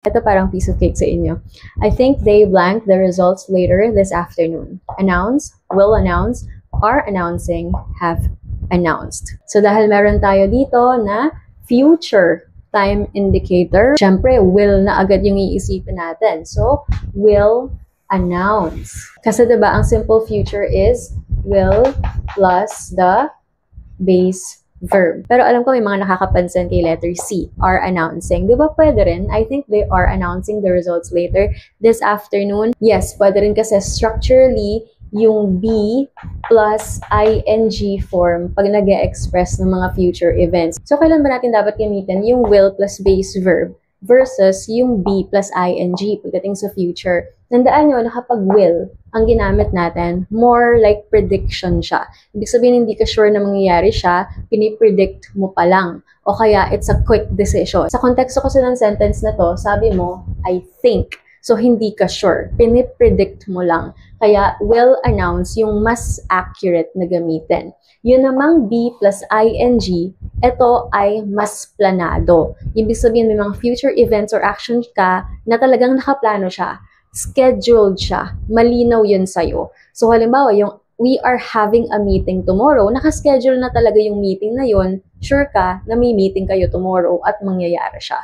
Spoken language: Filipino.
Ito parang piece of cake sa inyo. I think they blank the results later this afternoon. Announce, will announce, are announcing, have announced. So dahil meron tayo dito na future time indicator, syempre will na agad yung iisipin natin. So will announce. Kasi diba ang simple future is will plus the base verb. Pero alam ko may mga nakakapansin kay letter C, are announcing. Di ba pwede rin? I think they are announcing the results later this afternoon. Yes, pwede rin kasi structurally, yung be plus ing form pag nag-e-express ng mga future events. So, kailan ba natin dapat gamitin yung will plus base verb versus yung be plus ing pagdating sa future? Tandaan nyo na kapag will, ang ginamit natin, more like prediction siya. Ibig sabihin, hindi ka sure na mangyayari siya, pinipredict mo pa lang. O kaya, it's a quick decision. Sa konteksto kasi ng sentence na to, sabi mo, I think. So, hindi ka sure. Pinipredict mo lang. Kaya, will announce yung mas accurate na gamitin. Yun namang be plus ing, ito ay mas planado. Ibig sabihin, may mga future events or actions ka na talagang nakaplano siya. Scheduled siya. Malinaw yun sa'yo. So, halimbawa, yung we are having a meeting tomorrow, nakaschedule na talaga yung meeting na yun, sure ka na may meeting kayo tomorrow at mangyayari siya.